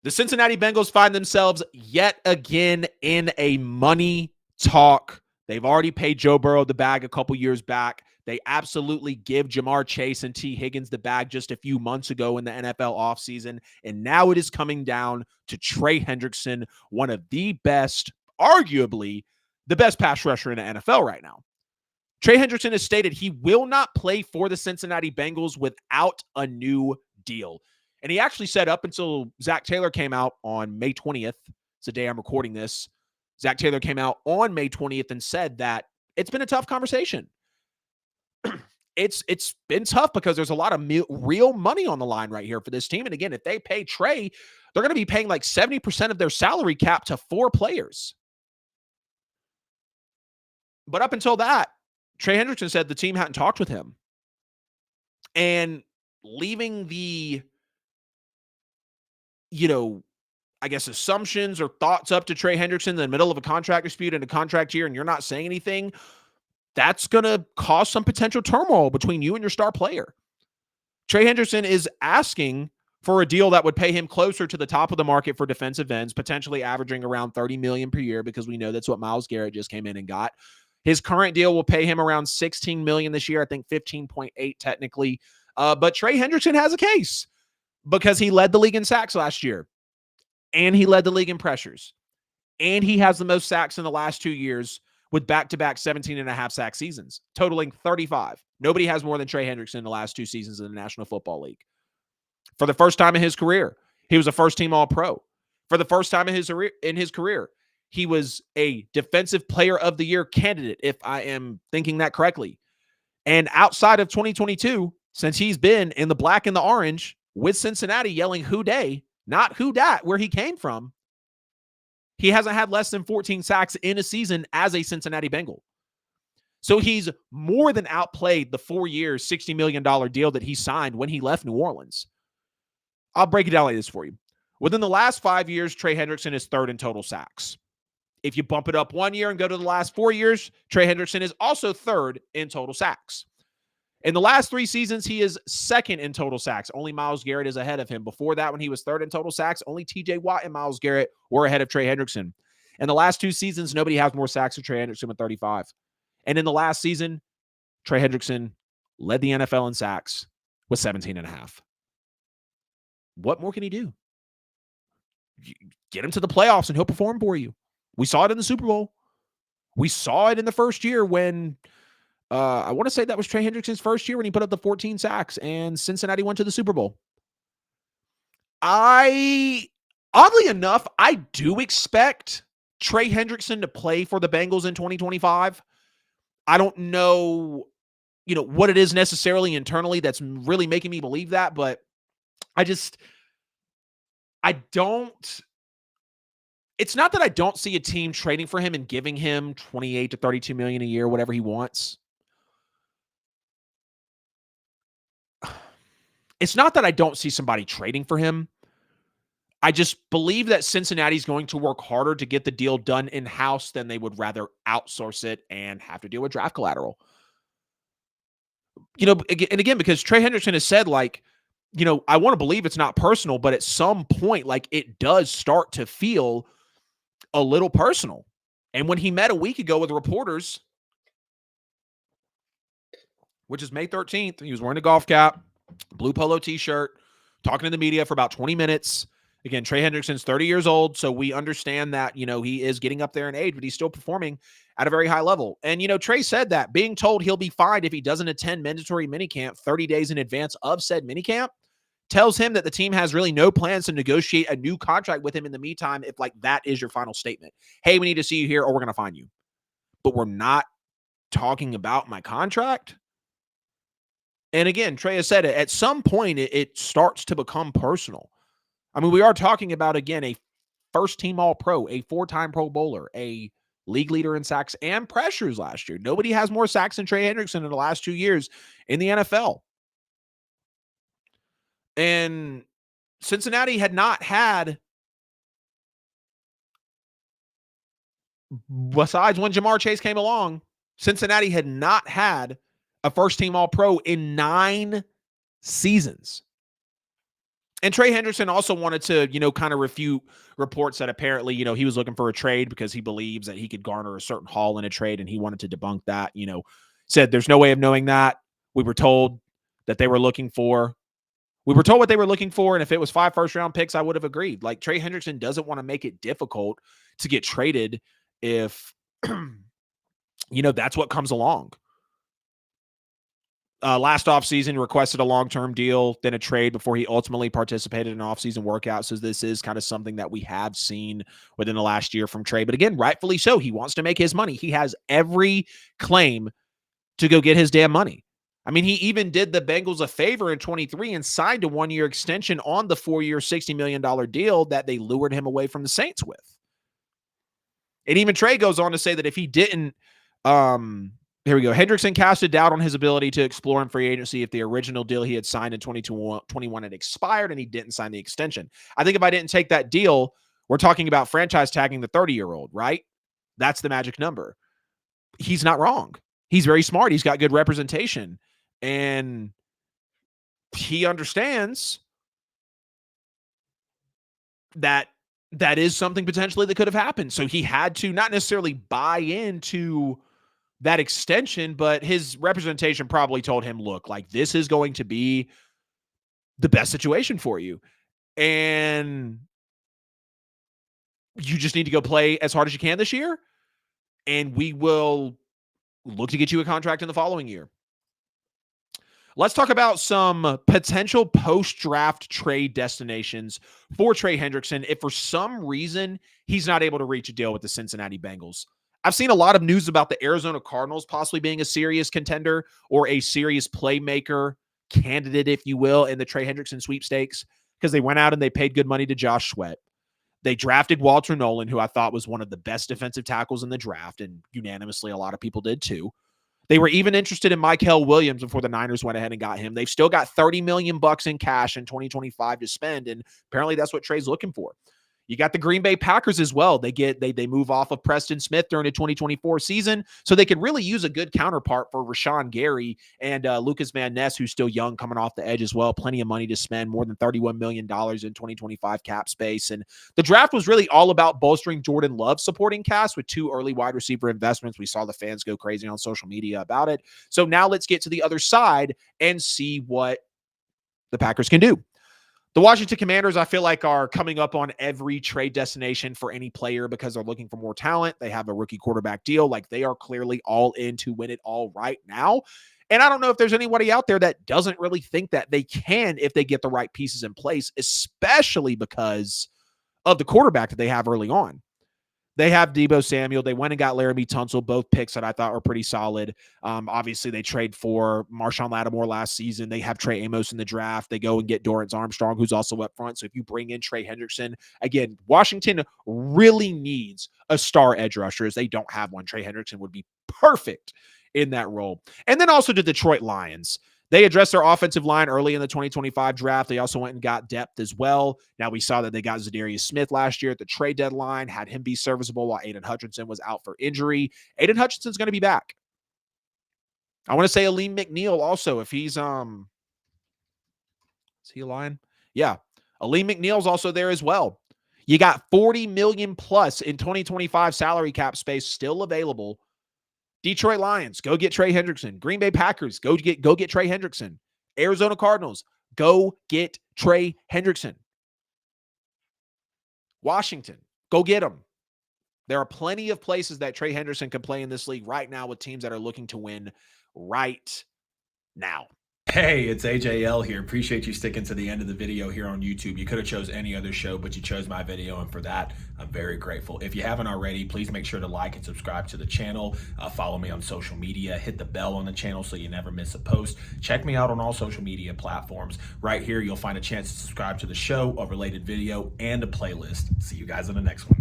The Cincinnati Bengals find themselves yet again in a money talk. They've already paid Joe Burrow the bag a couple years back. They absolutely give Jamar Chase and T. Higgins the bag just a few months ago in the NFL offseason. And now it is coming down to Trey Hendrickson, one of the best, arguably the best pass rusher in the NFL right now. Trey Hendrickson has stated he will not play for the Cincinnati Bengals without a new deal. And he actually said up until Zach Taylor came out on May 20th, it's the day I'm recording this, Zach Taylor came out on May 20th and said that it's been a tough conversation. It's been tough because there's a lot of real money on the line right here for this team. And again, if they pay Trey, they're going to be paying like 70% of their salary cap to 4 players. But up until that, Trey Hendrickson said the team hadn't talked with him. And leaving the, I guess assumptions or thoughts up to Trey Hendrickson in the middle of a contract dispute and a contract year and you're not saying anything, that's going to cause some potential turmoil between you and your star player. Trey Hendrickson is asking for a deal that would pay him closer to the top of the market for defensive ends, potentially averaging around $30 million per year, because we know that's what Myles Garrett just came in and got. His current deal will pay him around $16 million this year. I think 15.8 technically. But Trey Hendrickson has a case because he led the league in sacks last year, and he led the league in pressures, and he has the most sacks in the last 2 years with back-to-back 17.5 sack seasons, totaling 35. Nobody has more than Trey Hendrickson in the last 2 seasons in the National Football League. For the first time in his career, he was a first-team All-Pro. For the first time in his career, he was a Defensive Player of the Year candidate, if I am thinking that correctly. And outside of 2022, since he's been in the black and the orange with Cincinnati yelling "Who Dey," not "Who Dat," where he came from, he hasn't had less than 14 sacks in a season as a Cincinnati Bengal. So he's more than outplayed the 4 years, $60 million deal that he signed when he left New Orleans. I'll break it down like this for you. Within the last 5 years, Trey Hendrickson is third in total sacks. If you bump it up 1 year and go to the last 4 years, Trey Hendrickson is also third in total sacks. In the last 3 seasons, he is second in total sacks. Only Myles Garrett is ahead of him. Before that, when he was third in total sacks, only TJ Watt and Myles Garrett were ahead of Trey Hendrickson. In the last 2 seasons, nobody has more sacks than Trey Hendrickson with 35. And in the last season, Trey Hendrickson led the NFL in sacks with 17.5. What more can he do? Get him to the playoffs and he'll perform for you. We saw it in the Super Bowl. We saw it in the first year when I want to say that was Trey Hendrickson's first year when he put up the 14 sacks and Cincinnati went to the Super Bowl. Oddly enough, I do expect Trey Hendrickson to play for the Bengals in 2025. I don't know, what it is necessarily internally that's really making me believe that, but it's not that I don't see a team trading for him and giving him 28 to 32 million a year, whatever he wants. It's not that I don't see somebody trading for him. I just believe that Cincinnati's going to work harder to get the deal done in-house than they would rather outsource it and have to deal with draft collateral. And again, because Trey Hendrickson has said, I want to believe it's not personal, but at some point, it does start to feel a little personal. And when he met a week ago with reporters, which is May 13th, he was wearing a golf cap, blue polo t-shirt, talking to the media for about 20 minutes. Again, Trey Hendrickson's 30 years old, so we understand that, he is getting up there in age, but he's still performing at a very high level. And, Trey said that being told he'll be fined if he doesn't attend mandatory minicamp 30 days in advance of said minicamp tells him that the team has really no plans to negotiate a new contract with him in the meantime if, that is your final statement. Hey, we need to see you here or we're going to fine you. But we're not talking about my contract. And again, Trey has said it. At some point, it starts to become personal. I mean, we are talking about, again, a first-team All-Pro, a 4-time Pro Bowler, a league leader in sacks and pressures last year. Nobody has more sacks than Trey Hendrickson in the last 2 years in the NFL. And Cincinnati had not had, besides when Jamar Chase came along, Cincinnati had not had a first-team All-Pro in 9 seasons. And Trey Hendrickson also wanted to, kind of refute reports that apparently, he was looking for a trade because he believes that he could garner a certain haul in a trade, and he wanted to debunk that. Said there's no way of knowing that. We were told that they were looking for. We were told what they were looking for, and if it was 5 first-round picks, I would have agreed. Like, Trey Hendrickson doesn't want to make it difficult to get traded if, that's what comes along. Last offseason, requested a long-term deal, then a trade before he ultimately participated in offseason workouts. So this is kind of something that we have seen within the last year from Trey. But again, rightfully so. He wants to make his money. He has every claim to go get his damn money. I mean, he even did the Bengals a favor in 23 and signed a 1-year extension on the 4-year, $60 million deal that they lured him away from the Saints with. And even Trey goes on to say that if he didn't, here we go. Hendrickson casted doubt on his ability to explore in free agency if the original deal he had signed in 2021 had expired and he didn't sign the extension. I think if I didn't take that deal, we're talking about franchise tagging the 30-year-old, right? That's the magic number. He's not wrong. He's very smart. He's got good representation. And he understands that that is something potentially that could have happened. So he had to not necessarily buy into that extension, but his representation probably told him, look, like, this is going to be the best situation for you. And you just need to go play as hard as you can this year. And we will look to get you a contract in the following year. Let's talk about some potential post-draft trade destinations for Trey Hendrickson if for some reason he's not able to reach a deal with the Cincinnati Bengals. I've seen a lot of news about the Arizona Cardinals possibly being a serious contender or a serious playmaker candidate, if you will, in the Trey Hendrickson sweepstakes because they went out and they paid good money to Josh Sweat. They drafted Walter Nolan, who I thought was one of the best defensive tackles in the draft, and unanimously a lot of people did too. They were even interested in Mykel Williams before the Niners went ahead and got him. They've still got $30 million in cash in 2025 to spend, and apparently that's what Trey's looking for. You got the Green Bay Packers as well. They move off of Preston Smith during the 2024 season, so they could really use a good counterpart for Rashawn Gary and Lucas Van Ness, who's still young, coming off the edge as well. Plenty of money to spend, more than $31 million in 2025 cap space. And the draft was really all about bolstering Jordan Love's supporting cast with 2 early wide receiver investments. We saw the fans go crazy on social media about it. So now let's get to the other side and see what the Packers can do. The Washington Commanders, I feel like, are coming up on every trade destination for any player because they're looking for more talent. They have a rookie quarterback deal. Like, they are clearly all in to win it all right now. And I don't know if there's anybody out there that doesn't really think that they can if they get the right pieces in place, especially because of the quarterback that they have early on. They have Deebo Samuel. They went and got Laramie Tunsil, both picks that I thought were pretty solid. Obviously, they trade for Marshawn Lattimore last season. They have Trey Amos in the draft. They go and get Dorrance Armstrong, who's also up front. So if you bring in Trey Hendrickson, again, Washington really needs a star edge rusher as they don't have one. Trey Hendrickson would be perfect in that role. And then also the Detroit Lions. They addressed their offensive line early in the 2025 draft. They also went and got depth as well. Now, we saw that they got Zadarius Smith last year at the trade deadline, had him be serviceable while Aiden Hutchinson was out for injury. Aiden Hutchinson's going to be back. I want to say Aleem McNeil also, if he's, is he a Lion? Yeah. Aleem McNeil's also there as well. You got $40 million plus in 2025 salary cap space still available. Detroit Lions, go get Trey Hendrickson. Green Bay Packers, go get Trey Hendrickson. Arizona Cardinals, go get Trey Hendrickson. Washington, go get him. There are plenty of places that Trey Hendrickson can play in this league right now with teams that are looking to win right now. Hey, it's AJL here. Appreciate you sticking to the end of the video here on YouTube. You could have chose any other show, but you chose my video, and for that, I'm very grateful. If you haven't already, please make sure to like and subscribe to the channel. Follow me on social media. Hit the bell on the channel so you never miss a post. Check me out on all social media platforms. Right here, you'll find a chance to subscribe to the show, a related video, and a playlist. See you guys in the next one.